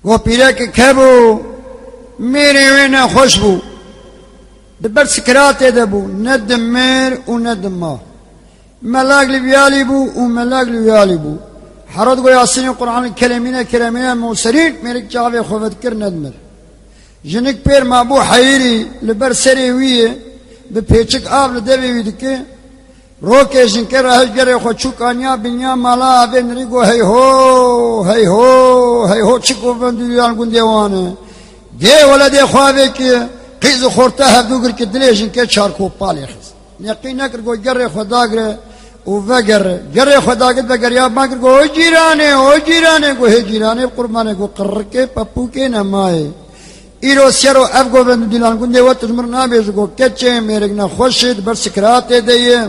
و پیرک کبو میری وینا خوش بو دبر سکرات دبو ندم میر و ندم ما ملاك لبيالي بو وملاك لبيالي بو حرد قو ياسين القرآن كلمين موسرين ميرك جاوي خوفت كر ندمر جنك بير ما بو حيري لبر سري ويه بپیچک آب لدوی ویدکه روکه جنکر هجگره خود چوکانیا بینیا مالا آبه نریگو هی هو چکو بندیان گندیوانه ده ولده خوابه که قیز خورته هفدو گر که دلی جنکر چارکو پالی خیز یقین نکر گو گره خدا گره و گره خدا گد بگر یا باکر گو او جیرانه گو هی جیرانه قربانه گو قررکه پپو که نمائه ایرو سیرو افگو بندو دیلان گنده و تجمر نابیز گو کچه میرگنا خوشید بر سکرات دیه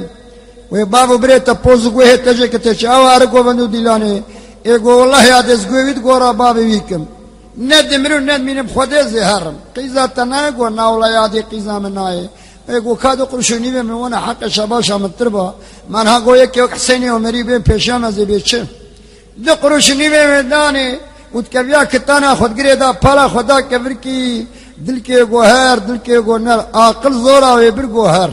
و بابو بره تپوز گو ہے تجه کتے چاو ارگو بندو دیلانه ایگو والله یادز گوید گورا بابی ویکم ند مرو ند مینم خوده زهرم قیزا تنای گو ناولا یادی قیزا منای ایگو کادو قرشونی بیم وانا حق شباش آمدتر با من ها گو یکی وقت حسینی و مری بیم پیشان ازی بیچه دو قرشونی بیم دانی ود کبیا کتانا خود گری دا پالا خدا کبر کی دل کے گوہر دل کے گونر عاقل زورا و بر گوہر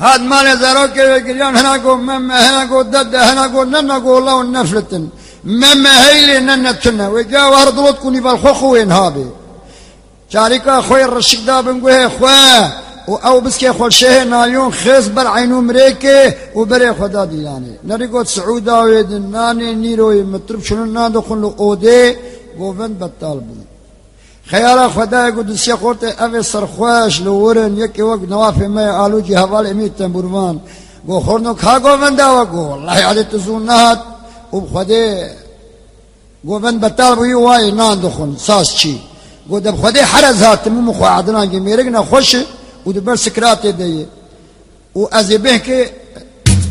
هاد مال زارو کے گریان ہنا کو مم ہنا کو دد ہنا کو نن کو الله نفلتن مم هيل ننتن و جا ورد لوت كوني بالخو انهابي شاركا خوي الرشيد دا بنگوه خوا او بسكي خول شه ناليون خيس بر عينو مريكي وبري خدا ديلاني نريقو سعودا ويدناني نيروي مطرب شنو نادو خلو اودي گوبند بطال بو خيالا خدا قدسي قورتي اوي سرخواش لورن يكي وقت نوافي مي آلوجي حوال اميد تنبورمان گو خورنو کھا گوبندا وگو والله عدي تزونات وبخدي گوبند بطال بو يواي ناندو خن ساس چي گو دب خدي حرز هات مو مخو عدنا جي ميرقنا خوش ودبر سكرات دي وازي به كي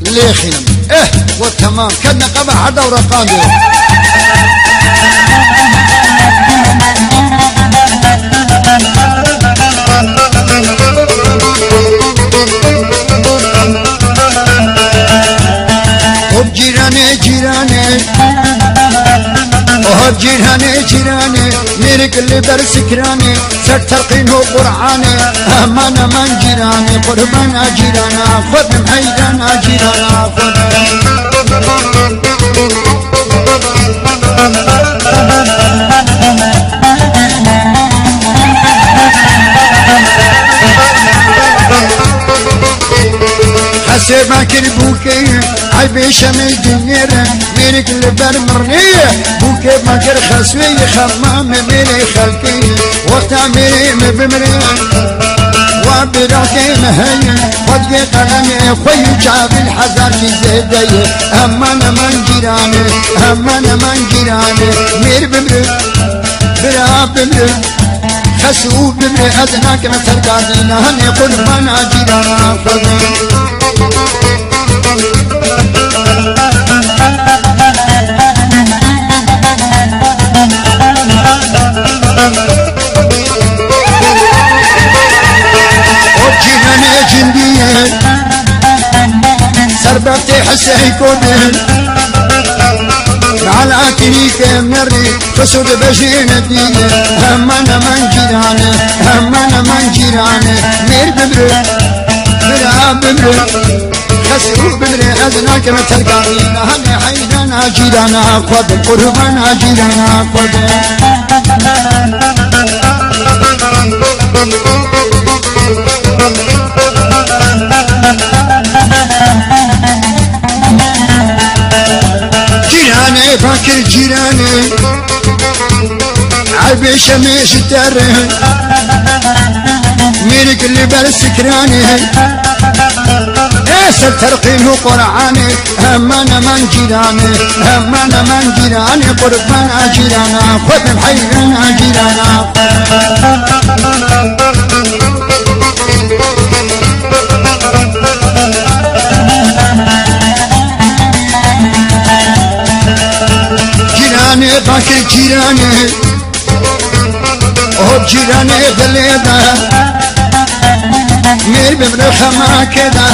ليخيم وتمام كنا قبع حدا ورقان دي جيراني ميرك اللي برسكراني سترقين هو قرعاني أمانا من جيراني قربان جيرانا خذ محيدانا جيرانا خذ حسب كربوكي عيبي شمي دنيرة ميرك اللي برمرنية بوكي مكر خسوي خمام ميري خلقي وقتا ميري مبمري وبراكي مهي ودقي قلمي خوي جاب الحزار زيدي أمانا من جيراني مير بمري برا بمري خسو بمري أدناك مثل قادينا هني قربانا جيرانا خذ سربتي حسي كودن على كريك مري فسود بجينا ديه همنا من جيراني مير بمري برا بمري خسروا بمري أذناك مثل قارينا هني حيدنا جيرانا قد قربانا جيرانا قد فاكر جيراني عيبي شميش التره ميرك اللي بالسكراني ايش الترقين قرعاني همنا من جيراني قربانا جيرانا خذ محيرانا جيرانا باكر جيراني جيراني دليدا مير بمرخ ما كدا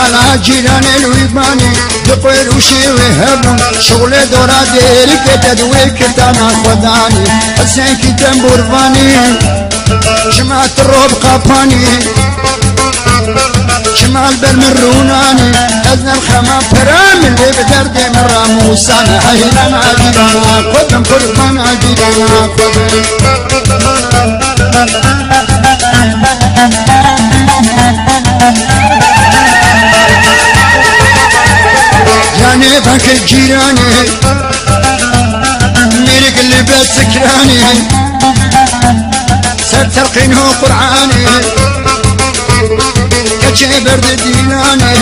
على جيران الويباني دقير وشي ويهبون شغل دورا ديري كتدوي كتانا خداني حسين كي تنبورباني جماعة الروب قاباني شمال بالمروناني أذن الخما برام اللي بدردي من راموسان حيران عجيبانا قدم قربان عجيبانا قدم جانبك الجيراني ملك اللي بسكراني سترقينه قرعاني كشي برد ديناني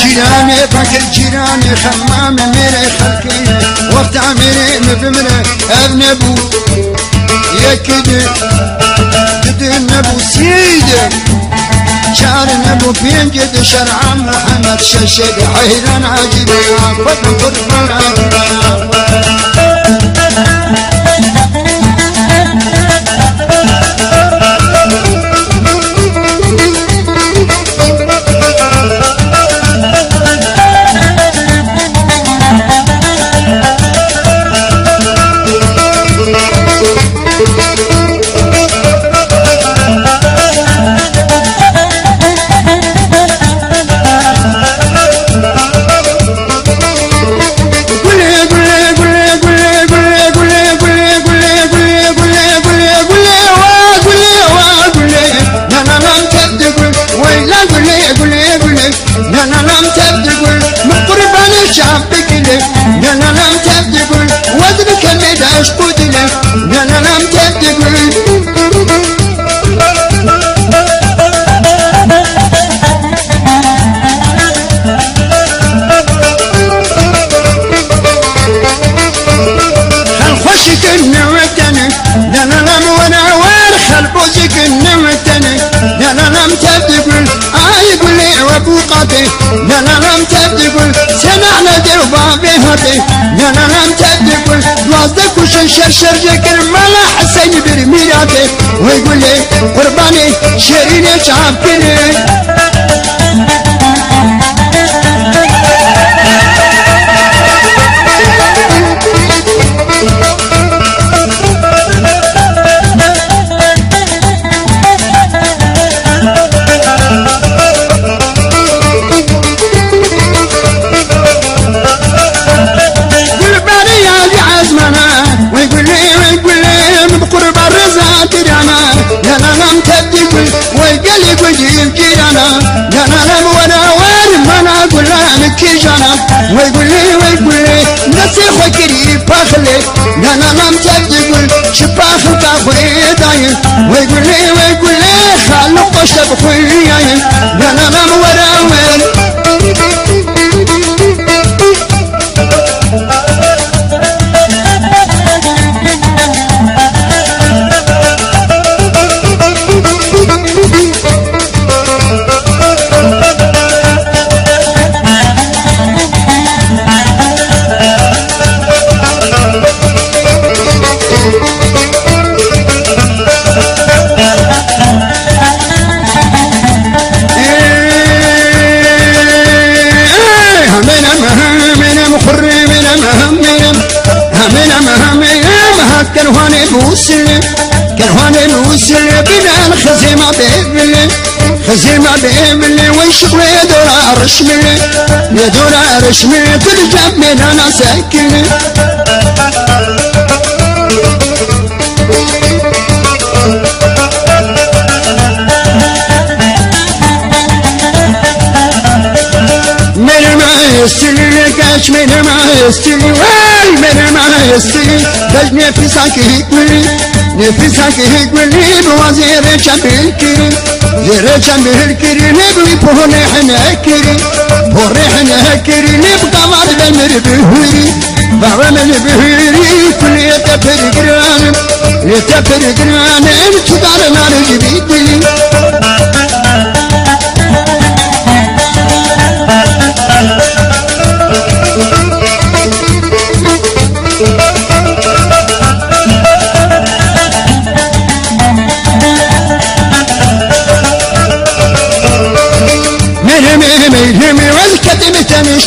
جيراني فكر جيراني خمام ميري خلقي وقت عميري مبمري ابن ابو يكدي كدي نبو سيدي شعر نبو بينجد شرع محمد ششد حيران عجيبنا فتن قربان عجيبنا نانا لم تبدقل سنعنا ديو بابي هاتي نانا لم تبدقل دوازدك وشن شرشر جكر ملا حسين برميراتي ويقول لي قرباني شيريني شعبكني ويقول لي نسي خكري باخلي انا لم تقول شباخ تاخوي داين ويقول لي خلق شبخوي انا لم وراوين كرهاني موسل بنا الخزيمة بيبلي خزيمة بيبلي ويشغل يدور رشملي يدور رشملي ترجع من انا ساكني من ما يستلي لكاش من ما يستلي واي من ما يستلي دجني في ساكي يقولي نفسك يقولي بوزير شامل كريم زير شامل كريم نبي بوري حنا كريم بوري حنا كريم نبقى مع المر بهوري بعمل بهوري كل يتفر قران يتفر قران انت دار نار جبيتي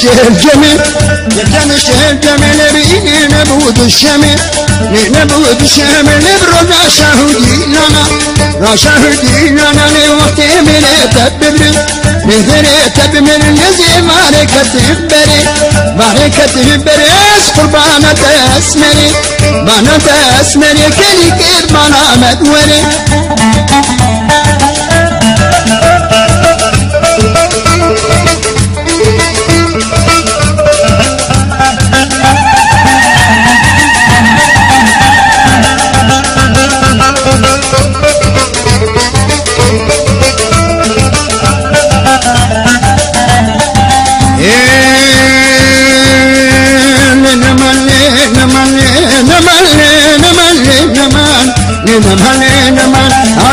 الجمل يكتمش الجمل بإني نبود الشمل نبود الشمل برنا شاهدي لنا راشاهدي لنا لوقت من تببري نهرت بمن الذي معركة بريس قربانة اسمري كلي كيد مانا مدوري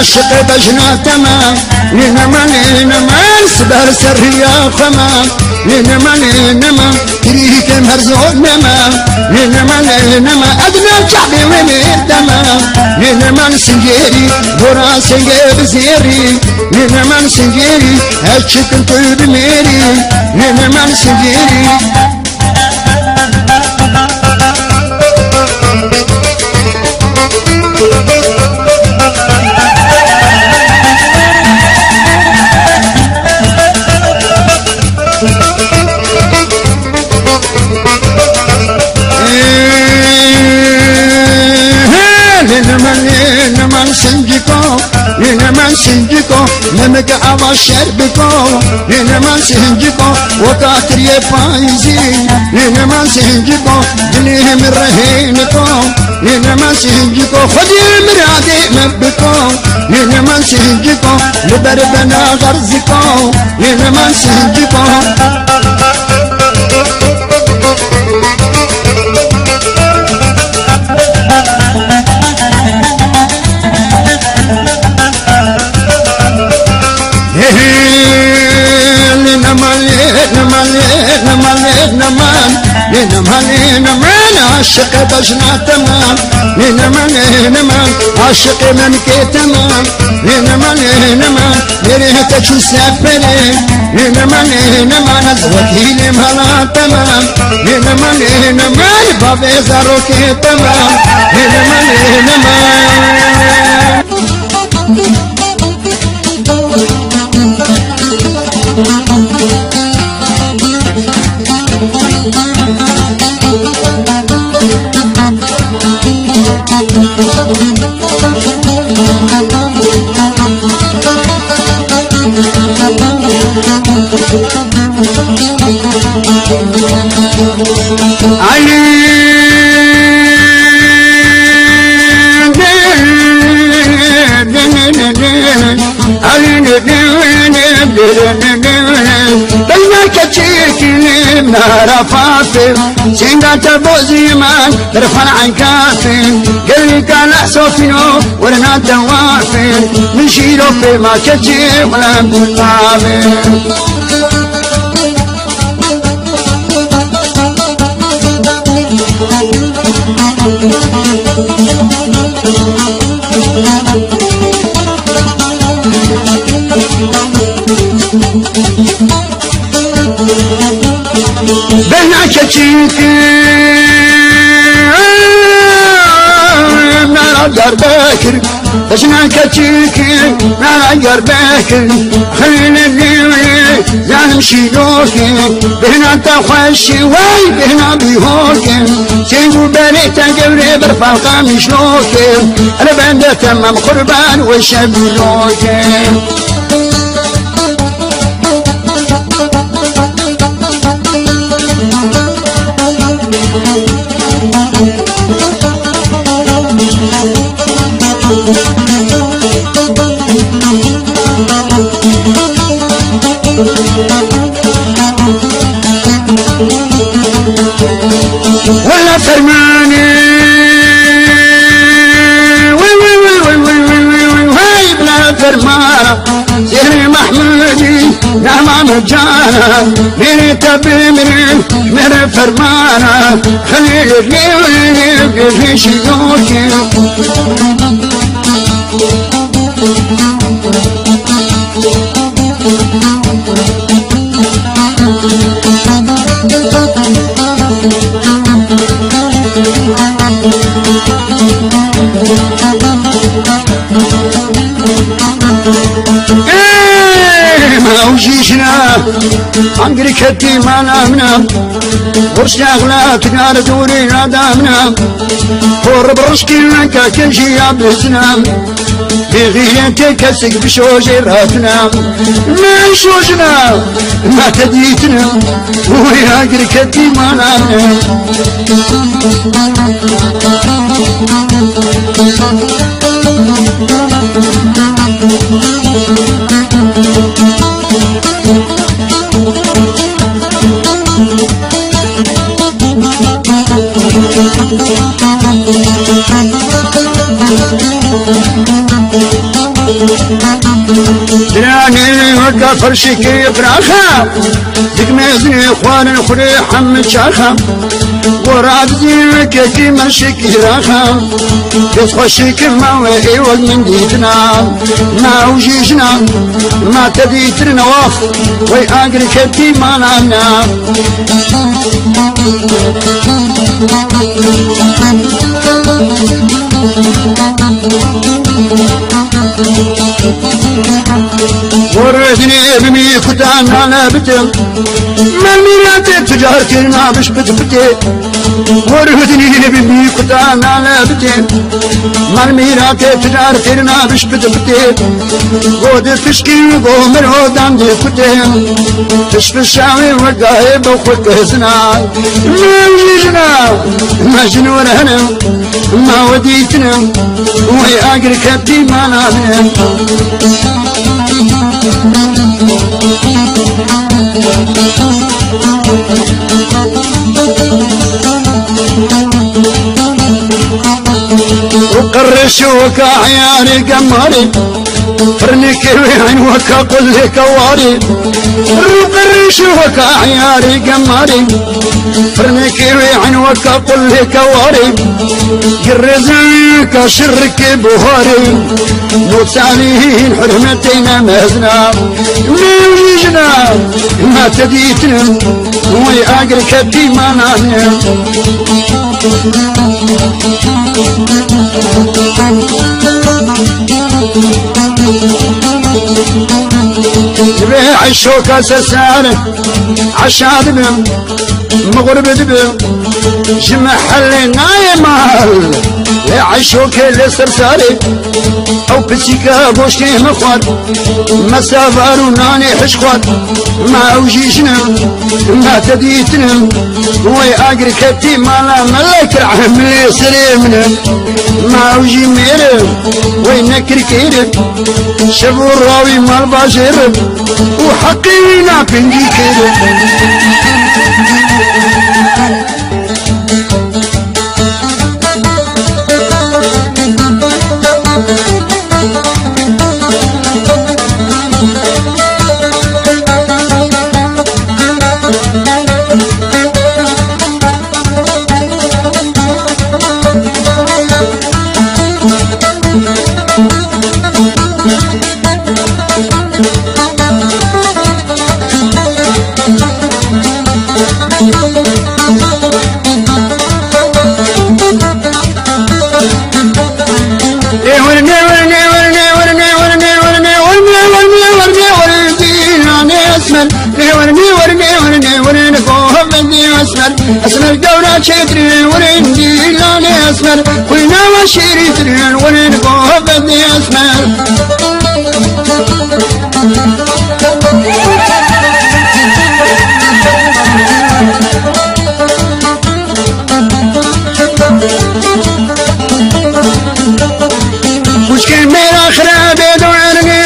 عاشق بجنا تمام لنمان سبر سريا خمام لنمان تريك مرزوق نمان أدنى شعبي ومير تمام لنمان سنجيري برا سنجير زيري لنمان سنجيري هالشك انتو بميري لنمان سنجيري لنمان سنجيكو نمك عوا شربكو لنمان سنجيكو وكاتر يفايزي لنمان سنجيكو دليه من رهينكو لنمان سنجيكو خدي مرادي مبكو لنمان سنجيكو لبربنا غرزكو لنمان سنجيكو نمان عاشق بجنا تمام نمان عاشق من كي تمام نمان مريتك سافري نمان الوكيل مهلا تمام نمان بابي زاروكي تمام نمان بينك تشيكي نار فافر سيندا تبوزي من برفع عن كافر قلبك على صوفينو ورنا توافر نشيلو في ما كتشي ولا بنعمل بينك تشيكي نار باكر بجناك تشيكي نار باكر خلينا الليل زعلم شيلوكي بهنا تخشي واي بهنا بيهوكي سيبو بريتا قبري برفع القامي شلوكي انا بندى تمام قربان وشبلوكي ولا فرماني وهاي بلا فرمانة سيري محمودي نعم مجانا من تبمرين من فرمانة خليل الليل في شيوخي وجيشنا عمري كتي ما نامنا ورش أغلات نار دوري نادامنا فور برشكي لنكا كنجي عبسنا بغيرتي كسك بشوجراتنا ما شوجنا ما تديتنا ويا كتي ما نامنا دراني وقا فرشكي براخا ديك مازني خوان خري حمد شاخا وراد زينك كي مشكي راخا يسخشك ما وهي من ديتنا ما وجيجنا ما تديتنا واف وي اقري كتي ما نامنا وردني بمي كتان على بتم ما الميلاد تجارتي ما بش بتبتي وردني بمي كتان على بتم ما الميلاد تجارتي ما بش بتبتي ود تشكي وقومر ودام دي كتم تشف الشاوي والقايب وخلق هزنا ما وجيجنا ما جنور هنا ما وديتنا وهي اقر كبدي ما نامنا وقرش وكا عياري قماري فرنك وين وكا قل لك واري وقرش وكا عياري قماري فرنك وين وكا قل لك واري قرزك شرك بوهاري موت عليهن حرمتنا مهزنا ويجنا ما تديتنا وي اقر كبدي ما نامنا تبيع الشوكة سسانة عشاد بهم مغرب دبهم جمع حلي نايمال يعيشوك لسرساري او بسيكا بوشكي مخوات ما سافروا ناني حشخوات ما وجيشنا ما تديتنا وي اقري كتي مالا ملاك العهم اللي سليمنا ما وجي ميرب وي نكر كيرب شبو الراوي مال باشرب وحقينا بنجي كيرب اسمر دورة شكري ورندي لاني اسمر وينا وشيري ترين ورين قوبتني اسمر مشكل ميرا خرابي دورني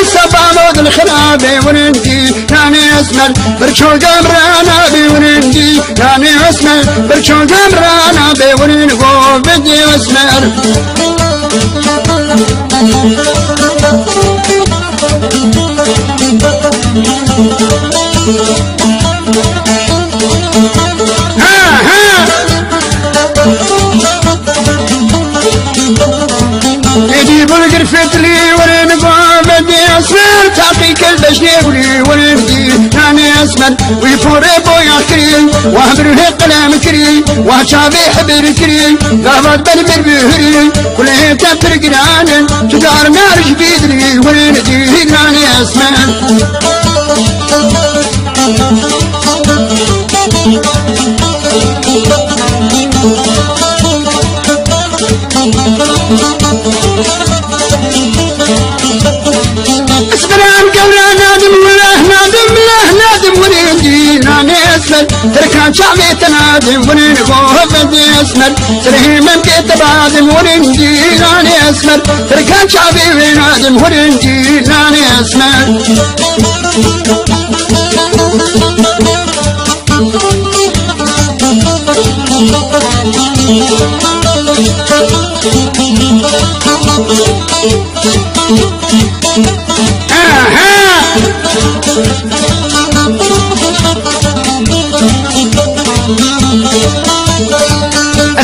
الصبابود الخرابي ورندي لاني اسمر برشو قمرانا بورندي لاني اسمر برشو قمرانا بورين قوبتني اسمر ايدي بلقر فتلي ورين قوبتني اسمر تعطي كل بجني ولندي ناني اسمد ويفوري بويا كري وهبره قلم كري وشافي حبر كري قامت بالبر بهري كل تفر قران تدار نار جبيدري ولندي ناني اسمد اسمران قولا نادم وله نادم له نادم وليدي ناني اسمر تركان شعبي تنادم ولنقوه بدي اسمر سرهي من كيت بادم ولندي ناني اسمر تركان شعبي ونادم ولندي ناني اسمر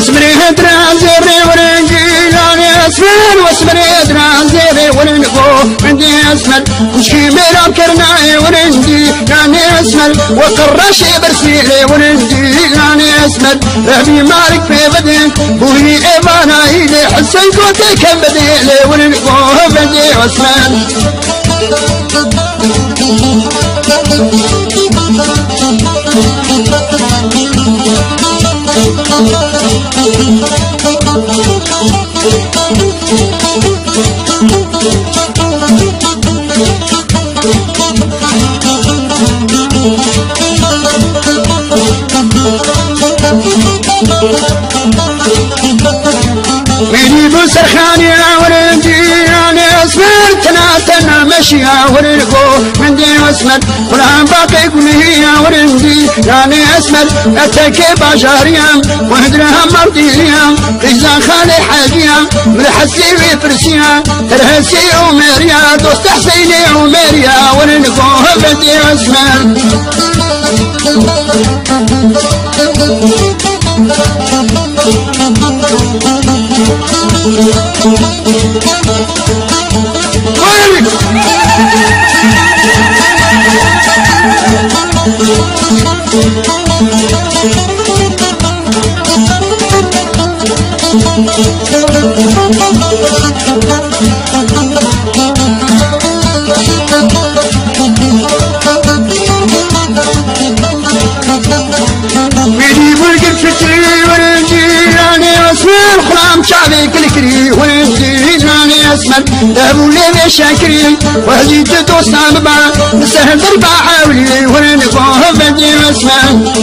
اسمري هدران زيري ورنجي لاني اسمر واسمري هدران زيري ورنقو عندي اسمر وشي ميرام كرناي ورنجي لاني اسمر وقرشي برسيلي ورنجي لاني اسمر ربي مالك في بدين بوهي ايبانا ايدي حسن كوتي كم بديلي ورنقو بدي اسمر ويني بسرخاني ورنجي انا اسمر تناتنا مشيا ورنقو عندي اسمر قرآن باقي كلهي ورنجي انا اسمر اتكي بجاريام وهدرها مرضيام إذا خالي حاجيام مرحسي بفرسيام ترهسي عمريا دوست حسيني عمريا ورنقو بدي اسمر شعبي كلكري وينتي ناني اسمر دابو لي شاكري وهدي تدوس نبع نسهل ضربة عاولي ونقوه بدي اسمر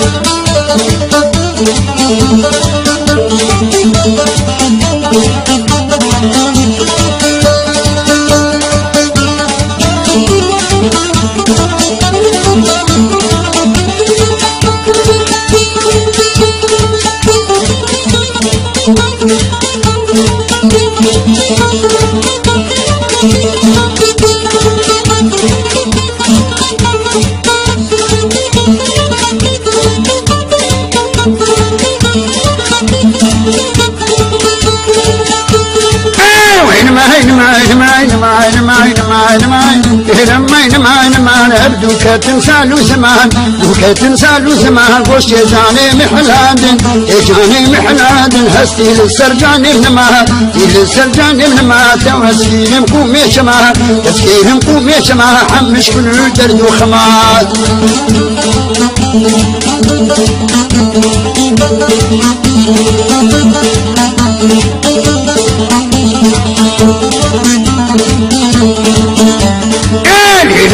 دوكا تنسالو زمان قوش يجاني محلادن يجاني محلادن هستي للسرجاني منما للسرجاني منما توسكيهم قومي شما تسكيهم قومي شما حمش كل درد وخماد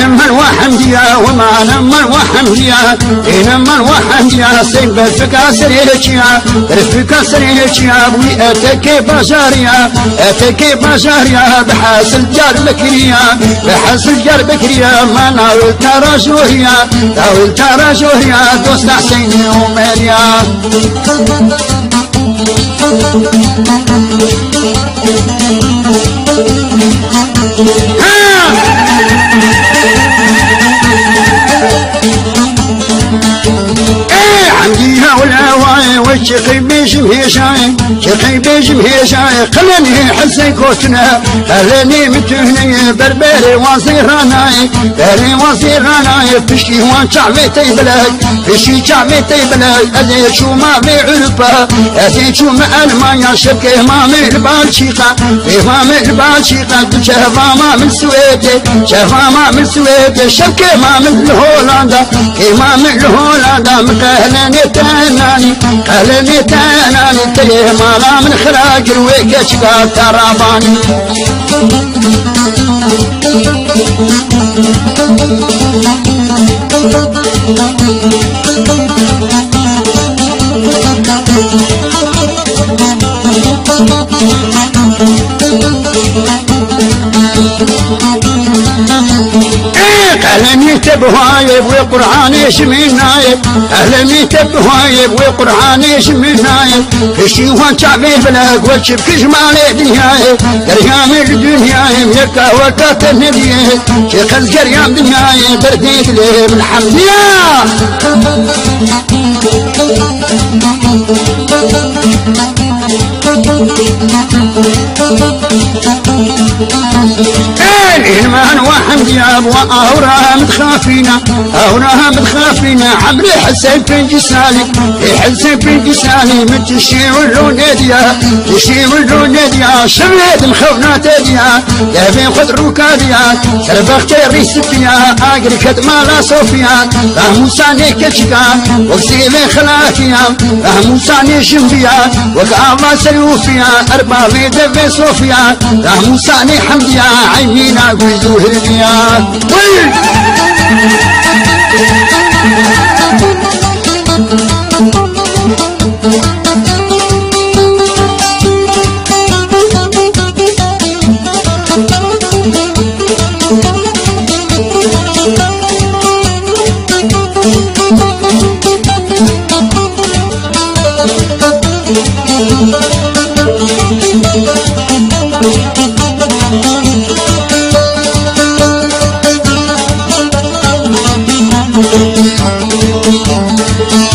إنما الوحمدية وما نما الوحمدية إنما الوحمدية سيب الفكا سريرتيا الفكا سريرتيا بوي أتكي بجاريا أتكي بجاريا بحاصل جار بكريا بحاصل جار بكريا ما ناول تراجوهيا ناول تراجوهيا دوست حسيني ومريا عنديها ولا واي وشقي بيجم هيشاي شقي بيجم هيشاي قلني حسن كوتنا قلني متهني بربري وصيراناي بري وصيراناي فشي وان شعبي تيبلاي فشي شعبي تيبلاي أزي شو ما بعرفه أزي شو ما ألمانيا شبكي ما من البالشيقة ما من البالشيقة شهفا ما من سويتي شهفا ما من سويتي شبكي ما من هولندا ما من هولندا مقهلني تناني قهلني تناني تيه مالا من خراج الويكة شقا تراباني قلمي تبهايب وقرآني شمينايب قلمي تبهايب وقرآني شمينايب فشي وان شعبي بلاك وشب كجمالي دنيايب قريام الدنيايب يكا وكات النبيب شيخ القريام دنيايب برديك لي من حمديا الإيمان وحمدياب وأوراها متخافينا أوراها متخافينا عمري حسين بن جسالي حسين بن جسالي من تشي ولون يديا تشي ولون يديا شميت مخونا تديا يا بين خضر وكاديا سربخت الريس فيها أقري كدمالا صوفيا موساني كشكا وكسيلي خلافيا موساني شمبيا وكأما سيوفيا أربع ميدة في صوفيا موساني حمديا عينينا قوزو هرنيا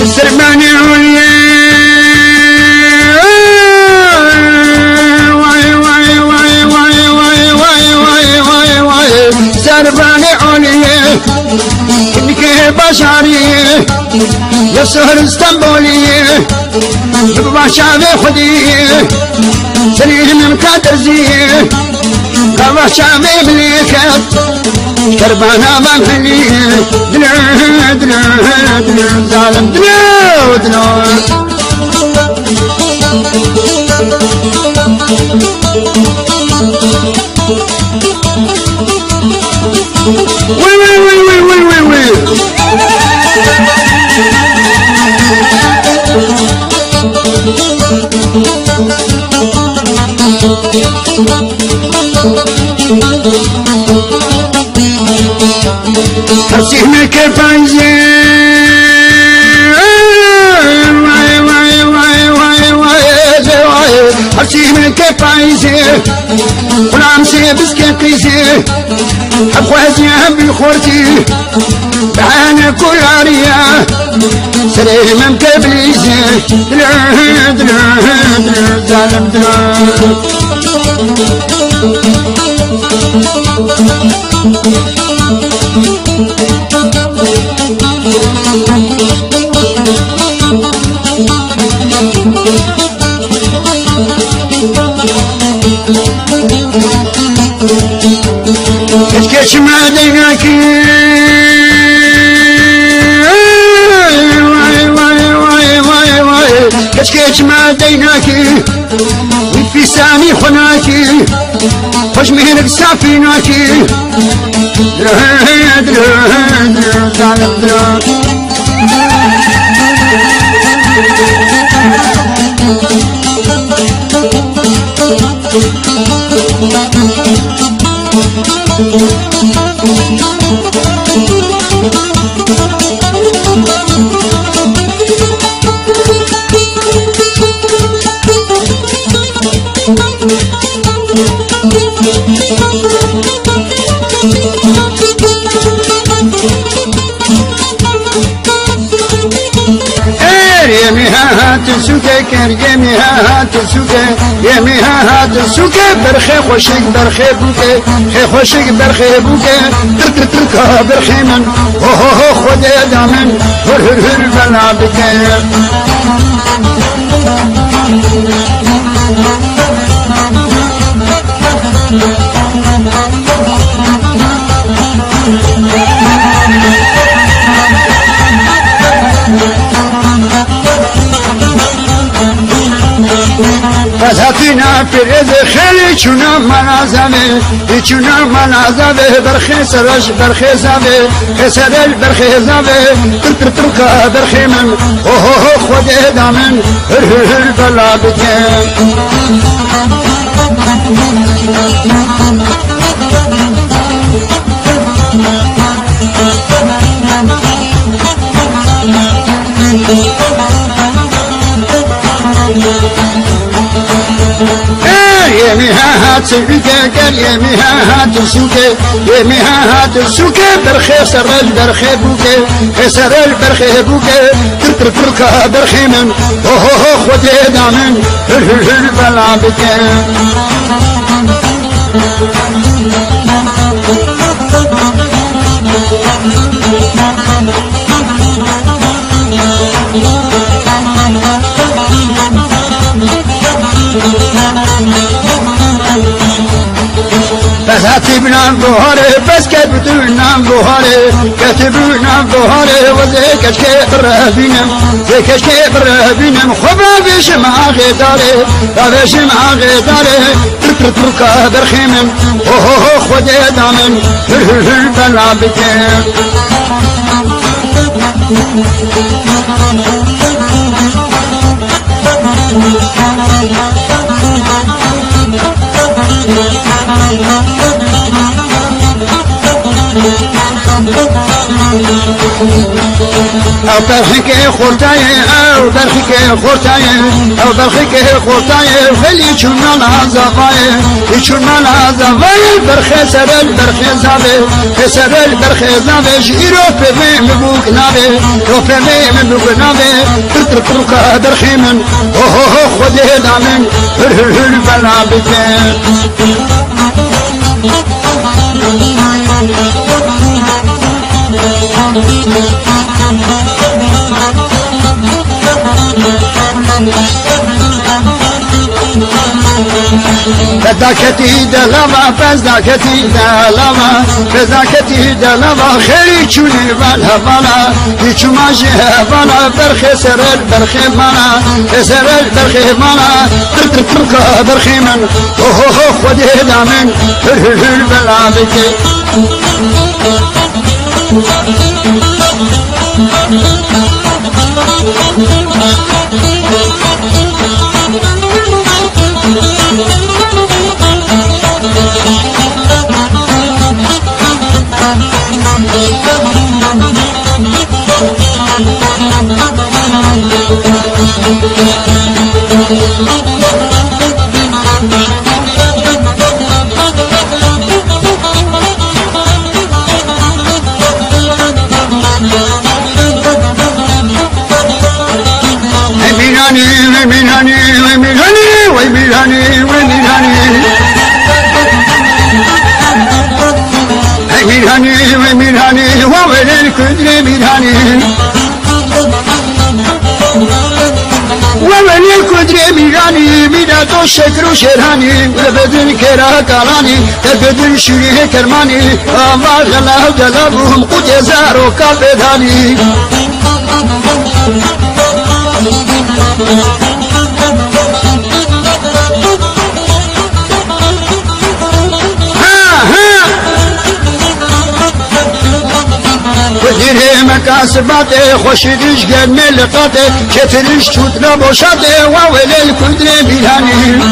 السرباني عليا واي واي واي واي واي واي واي واي واي سرباني عليا انك بشري يا سهر اسطنبولي يبقى شعبي خدي سرير من كاترزي كما شعبي مليكات كربانا ممحلي دلو دلو دلو ظالم دلو دلو وي وي وي وي وي وي حسينا كيف عايزين واي واي واي واي واي حسينا كيف عايزين غلام سيبس كيف عايزين حبوازي هم بخورتي بعانا كل عريا سرير من كبليزي دلو دلو دلو ظالم دلو كش ما ديناكي واي واي واي واي واي كش ما ديناكي وفي سامي خناكي خوش مهلك سافيناكي درو درو درو ظالم درو سوکه کر یمی هات سوکه یمی هات سوکه برخی خوشک برخی بوکه خی خوشک برخی بوکه تر تر تر که برخی من اوه خود دامن هر هر هر بلا بکه فزاتینا پیرز خیلی چونا منازمه چونا منازمه برخی سرش برخی زمه خسرل برخی زمه تر تر تر که برخی من اوه خود دامن هر هر هر بلا بکه یمی هات سوکه کر یمی هات سوکه یمی هات سوکه برخی سرل برخی بوکه سرل برخی بوکه تر تر تر که برخی من اوه خود دامن هر هر هر بلا بکه فزاتي بنام بوهاري بس كتبتو نام بوهاري كتبو نام بوهاري وزي كشكي برهبينم زي كشكي برهبينم خبا بيش مع غيداري بيش مع غيداري تر تر تركا برخيمم اوه خودي دامن هر هر هر بلا بكي او برخي خورتاي او برخي خورتاي او برخي خورتاي خلي چون العزفاي چون العزفاي برخي سرل برخي زابي سرل برخي زابي جيرو بمي مبوك نابي رو بمي مبوك نابي تر تر تر برخي من اوه خودي دامن هر هر هر بلا بكي فزاكتي دلما فزاكتي دلما فزاكتي دلما خيري چوني بالها بالا يچو ماجي بالا برخي سرل برخي مالا سرل برخي مالا تر تر تر برخي من اوه خودي دامن هر هر هر بلا بكي ميراني وين الكدر ميراني وين الكدر ميراني ميراتو شكر شرهاني بدل كرا كلاني بدل شريه كرماني ما غلا جلبهم قد زارو كبداني وزير مكاسباته خوشيدش قد ملقاته كترش توت نبوشاته وولي الكدر بيهاني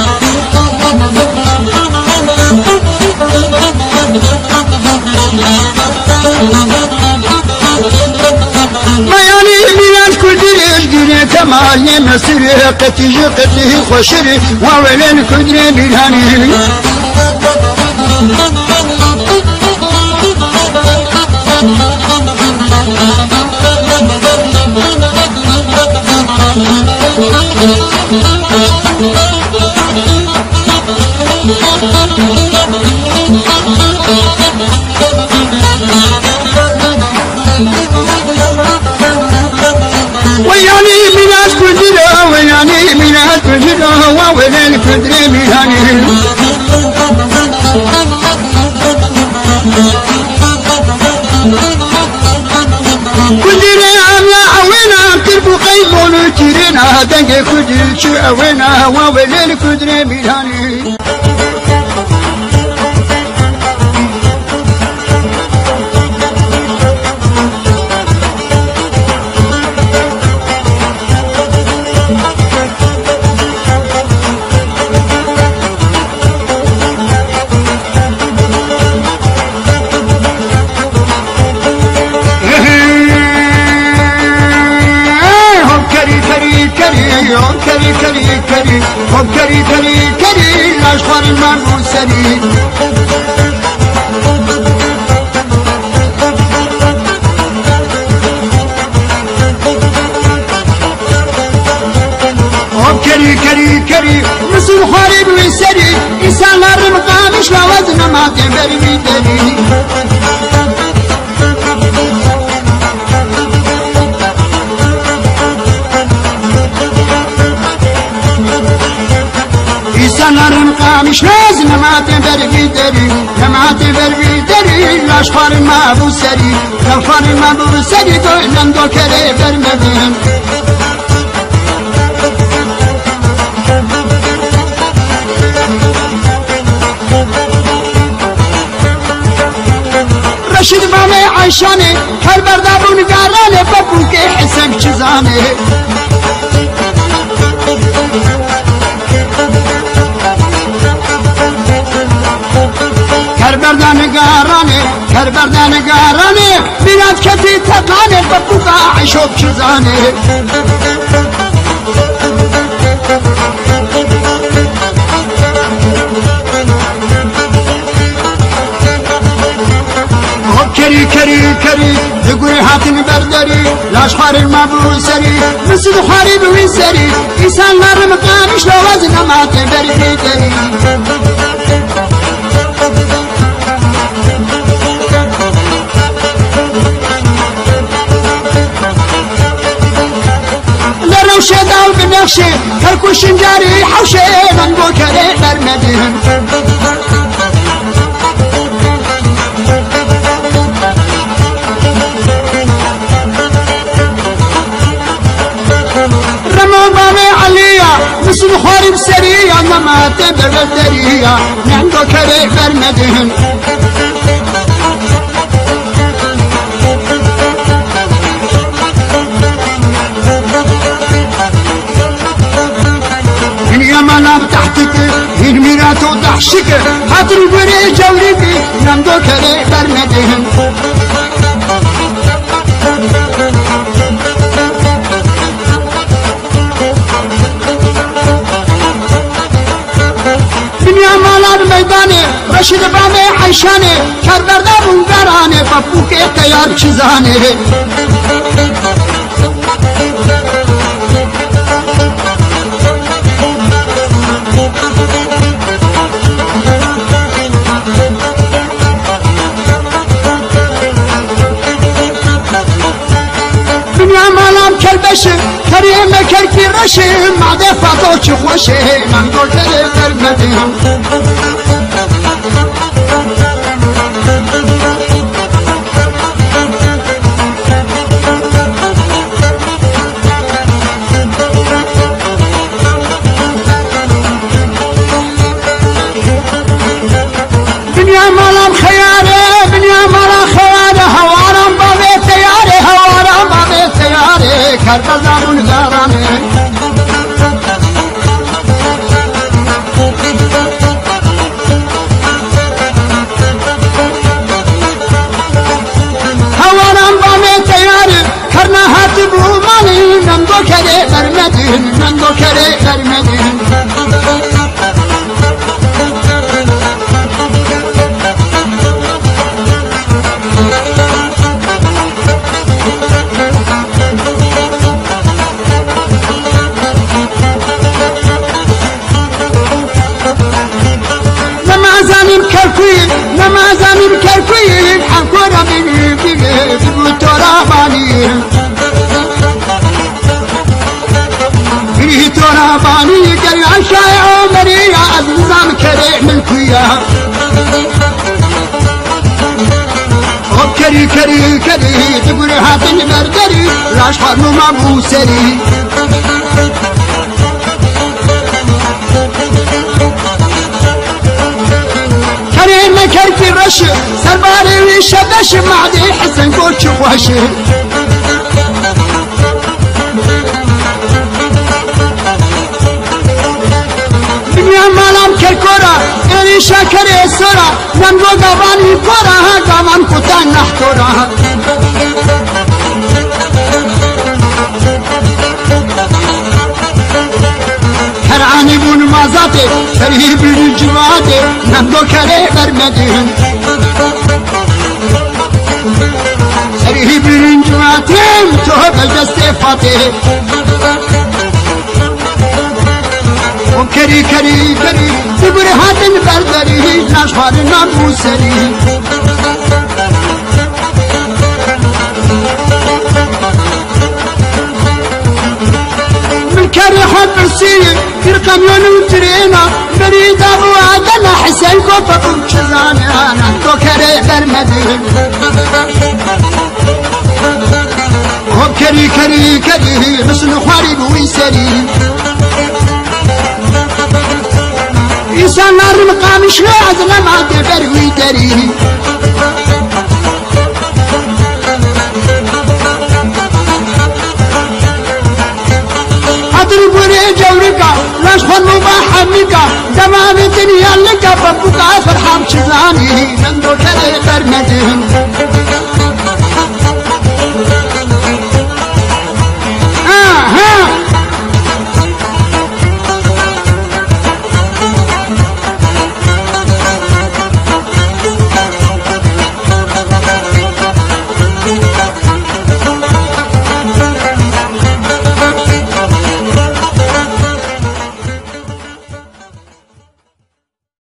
مياني ميلاد كدرش قري كمالي مسيري قتيجي قتيه خوشري وولي الكدر بيهاني ويعني ميلاد كدرة ويعني ميلاد كدرة وولين كدرة ميلاني كدرة أملا أوينا كربو قيبون تيرنا دنجي كدرة شو أوينا وولين كدرة ميلاني كري الأشخار المنبوسري كري مسؤول خارب ويسري إنسان لارم قامش لوزن ما تبري ميدري إنسان قامش لازم ما تبري دري ما تبري دري الأشخار المنبوسري الأشخار المنبوسري تولن دو كري برمبين رشید بامه عیشانه هر بردابون گارانه بابو که حسن چیزانه کربردان گارانه میراد کتی تقانه بابو که عیشوب چیزانه كري يقول هاتم بردري الأشخار المبوسري مثل خارب ويسري إنسان نار مقامش لو وزن ما تبري دري لروشة داو بنخشة كركوش جاري حوشة من بوكري برمدين مسلم خارب سريع ما تبغى دريا نعندو كري برمدين من يمانا تحتك من ميراتو تحشك هاتر بري جوليك نعندو كري برمدين ميداني رشيد بامي عيشاني كربردا بنقراني بابوك اختيار چيزاني دنيا مالام كالبشي كريم كركي رشي معدي فاتو چخوشي من قلت لي برمدين كربزارون زارانه كركوي حنكورة من بطورة باني في تورا باني قال عشاء عمري يا النظام كريم من كويا كري كري كري تقول هات المرقري راش حرم ما موسري كريم كركي رش سرباري ويشبش معدي حسن قوتش وهشي مالام كركورا إني شاكر السورا نمو قباني كورا قبان كتان نحكورا كرعاني بون مازاتي فريب الجواتي نمو كري برمدين فريب الجواتي توب الجستيفاتي كري كري كري ببرهات البردري ناشفار ناموسري من كري حب السير يرقم ينوترينا بريد ابو عدنا حسين كوفا وشزاني انا تو كري برمدين هو كري كري كري مسن خواري بويسري إنسان نار مقام شراز لما تبر ويدري أضرب وري جوركا لاش خلو بحميكا تمام الدنيا لك ببكا فرحان شزاني نندو كري برمدين